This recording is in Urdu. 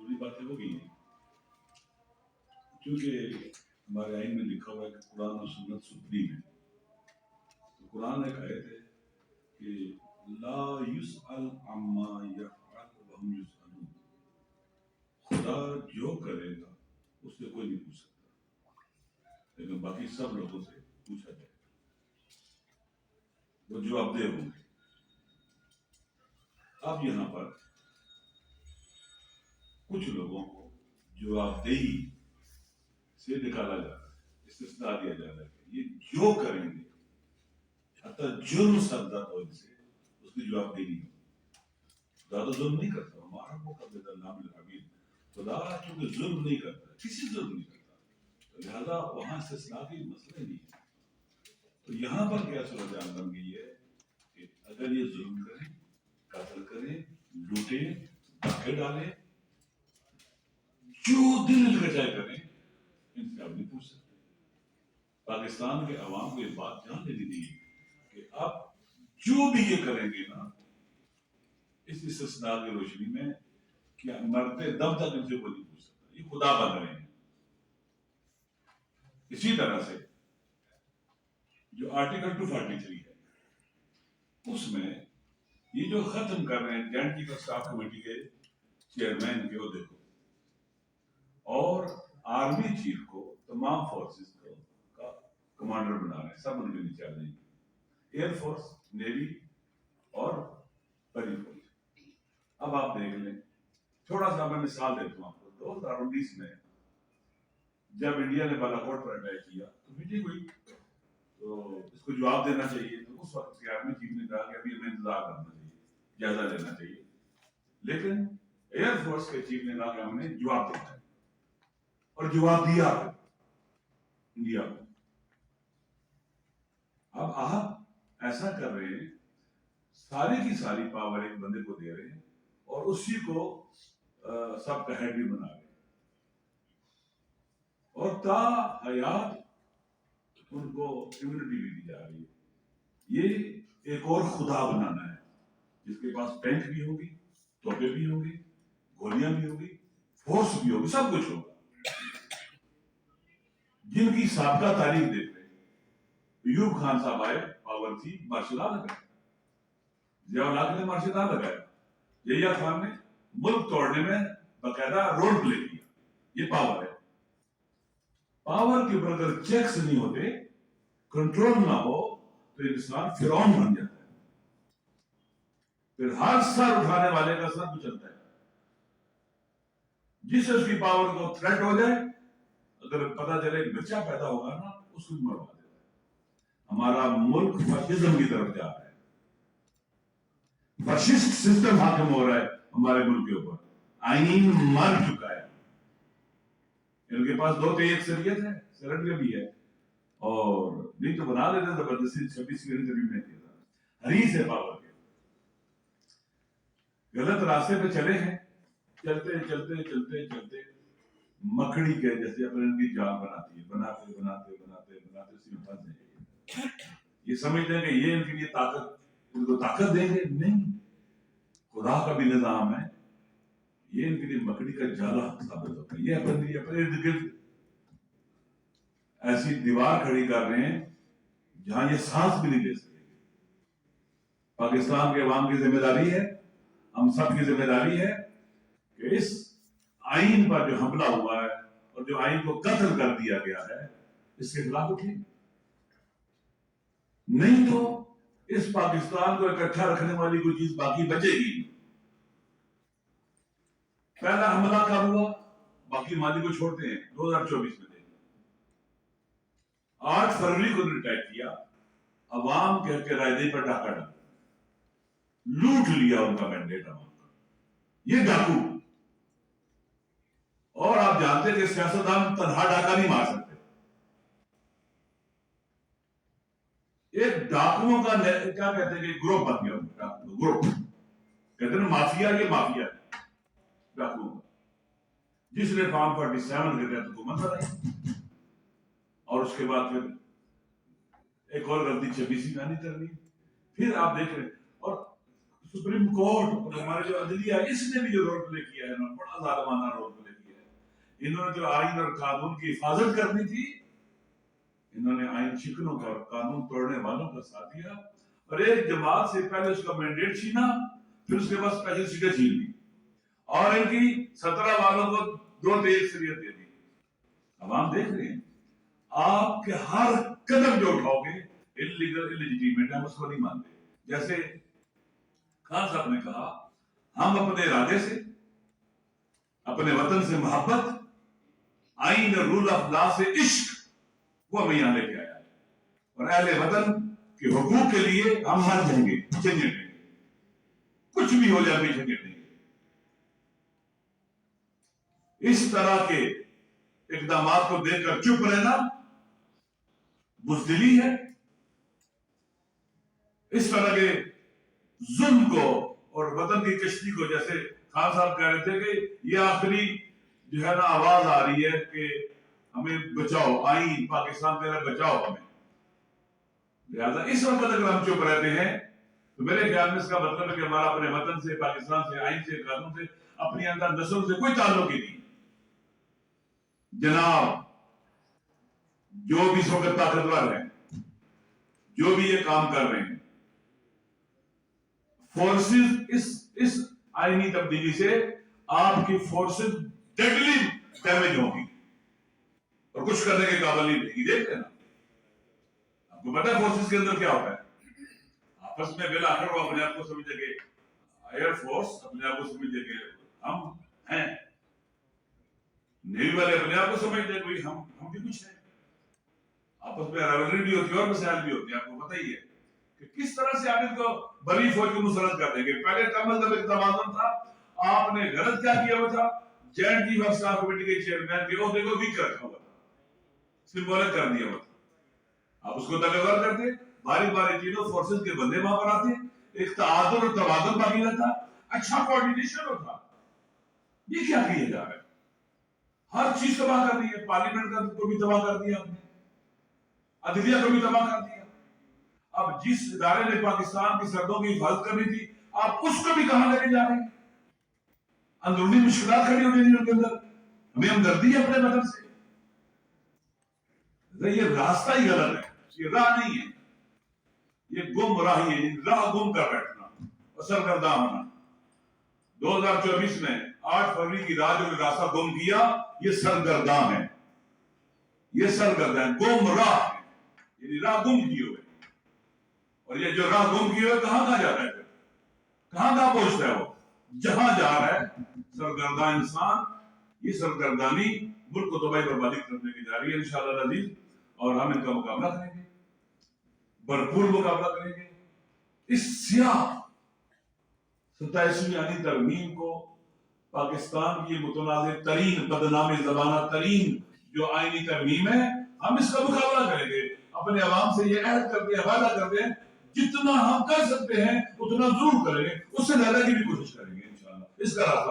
ضروری باتیں ہو گئی ہیں، کیونکہ ہمارے آئین میں لکھا ہوا ہے کہ قرآن اور سنت سپریم ہے. تو قرآن ایک آیت ہے کہ لا یسأل عما یفعل وهم یسألون، خدا جو کرے گا اس سے کوئی نہیں پوچھ سکتا، لیکن باقی سب لوگوں سے پوچھا جائے گا، وہ جواب دہ ہوں گے. اب یہاں پر کچھ لوگوں کو جواب دہی سے نکالا جا رہا ہے، استثناء دیا جا رہا ہے کہ یہ جو کریں گے حتی جرم سرزد ہو ان سے اس کی جواب دہی نہیں ہوگی. خدا تو ظلم نہیں کرتا، ہمارا وہ قبل اللہ الحبیب، خدا چونکہ ظلم نہیں کرتا، کسی ظلم نہیں کرتا، لہذا وہاں استثناء کی مسئلہ نہیں ہے. تو یہاں پر کیا صورتحال بن گئی ہے کہ اگر یہ ظلم کریں، قتل کریں، لوٹیں، دھکے ڈالیں، جو دل کچائے کریں، ان سے آپ نہیں پوچھ سکتے. پاکستان کے عوام کو یہ بات جان لینی چاہیے کہ آپ جو بھی یہ کریں گے نا اس استثناء کی روشنی میں، کیا مرتے دم تک ان سے کوئی نہیں پوچھ سکتا، یہ خدا بن رہے ہیں. اسی طرح سے جو آرٹیکل 243 ہے اس میں یہ جو ختم کر رہے ہیں joint chief of staff committee کے چیئرمین کے عہدے کو، اور آرمی چیف کو تمام فورسز کا کمانڈر بنا رہے ہیں، سب ان کے نیچے آ جائیں گے، ایئر فورس، نیوی اور بری فوج. اب آپ دیکھ لیں، تھوڑا سا میں مثال دیتا ہوں آپ کو. 2019 میں جب انڈیا نے بالاکوٹ پر اٹیک کیا تو میٹنگ ہوئی، تو اس کو جواب دینا چاہیے. تو اس وقت کے آرمی چیف نے کہا کہ ابھی ہمیں انتظار کرنا چاہیے، جائزہ لینا چاہیے. لیکن ایئر فورس کے چیف نے کہا کہ ہم نے جواب دینا ہے، اور جواب دیا انڈیا کو. اب آپ ایسا کر رہے ہیں، ساری کی ساری پاور ایک بندے کو دے رہے ہیں اور اسی کو سب کا ہیڈ بھی بنا رہے ہیں، اور تا حیات ان کو امیونٹی بھی دی جا رہی ہے. یہ ایک اور خدا بنانا ہے جس کے پاس ٹینک بھی ہوگی، توپے بھی ہوں گی، گولیاں بھی ہوگی، فورس بھی ہوگی، سب کچھ ہوگا. جن کی سابقہ تاریخ دیکھ رہے ہیں، ایوب خان صاحب آئے، پاور تھی، مارشل لا لگایا، ضیاء الحق نے مارشل لا لگایا، یحییٰ خان نے ملک توڑنے میں باقاعدہ رول پلے کیا. یہ پاور ہے. پاور کے اوپر اگر چیکس نہیں ہوتے، کنٹرول نہ ہو، تو انسان فرعون بن جاتا ہے، پھر ہر سر اٹھانے والے کا سر کچلتا ہے. جس اس کی پاور کو تھریٹ ہو جائے، اگر پتا چلے بچہ پیدا ہوگا نا، اس کو مروا دیتا ہے. ہمارا ملک فاشزم کی طرف جا رہا ہے، فاشسٹ سسٹم حاکم ہو رہا ہے ہمارے ملک کے اوپر. آئین مر چکا ہے. ان کے پاس 2/3 اکثریت ہے، سینٹ میں بھی ہے، اور نہیں تو بنا لیتے زبردستی. 26ویں زمین میں کیا تھا، حریص ہے پاور کے. غلط راستے پہ چلے ہیں، چلتے چلتے چلتے چلتے مکڑی کے جیسے اپنے ان کی جال بناتی ہے، بناتے بناتے بناتے بناتے اسی میں پھنس جائیں گے. یہ سمجھتے ہیں کہ یہ ان کے لیے طاقت، ان کو طاقت دیں گے. نہیں، خدا کا بھی نظام ہے، یہ ان کے لیے مکڑی کا جالا ثابت ہوتا ہے. یہ اپنے ارد گرد ایسی دیوار کھڑی کر رہے ہیں جہاں یہ سانس بھی نہیں لے سکتے. پاکستان کے عوام کی ذمہ داری ہے، ہم سب کی ذمہ داری ہے کہ اس آئین پر جو حملہ ہوا ہے اور جو آئین کو قتل کر دیا گیا ہے، اس کے خلاف اٹھیں. نہیں تو اس پاکستان کو اکٹھا رکھنے والی کوئی چیز باقی بچے گی. پہلا حملہ کب ہوا؟ باقی ماضی کو چھوڑتے ہیں، 2024 میں دیکھیں. 8 فروری کو اٹیک کیا، عوام کہہ کے رائے دہی پر ڈاکہ ڈالا، لوٹ لیا ان کا مینڈیٹ عوام کا. یہ ڈاکو. اور آپ جانتے ہیں کہ سیاستدان تنہا ڈاکہ نہیں مار سکتے. ایک ڈاکوؤں کا کیا کہتے ہیں کہ گروپ بن گیا، گروپ کہتے ہیں مافیا. یہ مافیا ہے ڈاکوؤں کا، جس نے فارم 47 کے تحت حکومت بنائی، اور اس کے بعد پھر ایک اور غلطی 26ویں میں نہیں کرنی. پھر آپ دیکھ رہے ہیں، اور سپریم کورٹ اور ہمارے جو عدلیہ ہے اس نے بھی جو رول پلے کیا ہے نا بڑا ظالمانہ رول پلے کیا ہے. انہوں نے جو آئین اور قانون کی حفاظت کرنی تھی انہوں نے آئین شکنوں کا اور قانون توڑنے والوں کا ساتھ دیا اور ایک جماعت سے پہلے اس کا مینڈیٹ چھینا پھر اس کے بعد اسپیشل سیٹیں چھین لی اور ان کی 17 والوں کو 2 تے اکثریت دے دی. عوام دیکھ رہے ہیں آپ کے ہر قدم جو اٹھاؤ گے انلیگل انلیجیٹیمیٹ ہم اس کو نہیں مانتے. جیسے خان صاحب نے کہا ہم اپنے ارادے سے اپنے وطن سے محبت آئین اور رول آف لا سے عشق وہ ہمیں یہاں لے کے آیا اور اہل وطن کے حقوق کے لیے ہم مر جائیں گے جھنجٹ نہیں گے کچھ بھی ہو جائے بھی جھنجٹ نہیں گے. اس طرح کے اقدامات کو دیکھ کر چپ رہنا بزدلی ہے. اس طرح کے ظلم کو اور وطن کی کشتی کو جیسے خان صاحب کہہ رہے تھے کہ یہ آخری جو ہے نا آواز آ رہی ہے کہ ہمیں بچاؤ آئین پاکستان کہہ رہا ہے بچاؤ ہمیں. لہذا اس وقت اگر ہم چپ رہتے ہیں تو میرے خیال میں اس کا مطلب ہے کہ ہمارا اپنے وطن سے پاکستان سے آئین سے قانون سے اپنی اندر نسل سے کوئی تعلق ہی نہیں. جناب جو بھی اس وقت طاقتور ہیں جو بھی یہ کام کر رہے ہیں فورسز اس آئینی تبدیلی سے آپ کی فورسز ڈیڈلی ڈیمیج ہوں گی اور کچھ کرنے کے قابل نہیں رہے گی. دیکھتے نا آپ کو پتا ہے فورسز کے اندر کیا ہوتا ہے آپس میں بالآخر وہ اپنے آپ کو سمجھے کہ ایئر فورس اپنے آپ کو سمجھے کہ ہم ہیں نیوی والے اپنے آپ کو سمجھتے ہیں کوئی ہم بھی کچھ ہیں. آپس میں رائولری بھی ہوتی ہے اور مسائل بھی ہوتے ہیں. آپ کو پتہ ہی ہے کہ کس طرح سے آپ ان کو بڑی فوج کو مسلط کر دیں گے. پہلے کم از کم ایک توازن تھا. آپ نے غلط کیا کیا ہوا تھا joint chief of staff committee کے چیئرمین کے عہدے کو ویک رکھا ہوا تھا سمبولک کر دیا ہوا تھا. آپ اس کو طاقتور کرتے باری باری چیزوں فورسز کے بندے وہاں پر آتے ایک تعادل اور توازن باقی رہتا اچھا کوارڈینیشن ہوتا. یہ کیا کیا جا رہا ہے ہر چیز تباہ کر دی ہے. پارلیمنٹ کو بھی تباہ کر دیا آپ نے عدلیہ کو بھی تباہ کر دیا. اب جس ادارے نے پاکستان کی سرحدوں کی حفاظت کرنی تھی آپ اس کو بھی کہاں لے کے جا رہے ہیں. اندرونی مشکلات کھڑی ہو رہی ہیں ان کے اندر. ہمیں ہمدردی ہے اپنے وطن سے. یہ راستہ ہی غلط ہے یہ راہ نہیں ہے یہ گم راہی ہے راہ گم کر بیٹھنا اور سرگرداں ہونا. 2024 میں 8 فروری کی رات جو راستہ گم کیا یہ سرگرداں ہے یہ سرگرداں گم راہ ہے یعنی راہ گم کیے ہوئے. اور یہ جو راہ گم کیے ہوئے کہاں جا رہا ہے کہاں پہنچتا ہے وہ جہاں جا رہا ہے سرگرداں انسان. یہ سرگردانی ملک کو تباہی بربادی کرنے کی جا رہی ہے انشاءاللہ العزیز اور ہم ان کا مقابلہ کریں گے بھرپور مقابلہ کریں گے. اس سیاہ 27ویں آئینی ترمیم کو پاکستان کی متنازع ترین بدنام زبانہ ترین جو آئینی ترمیم ہے ہم اس کا مقابلہ کریں گے. اپنے عوام سے یہ عہد کرتے ہیں وعدہ کرتے ہیں جتنا ہم کر سکتے ہیں اتنا ضرور کریں گے اس سے زیادہ کی بھی کوشش کریں گے انشاءاللہ. اس کا راستہ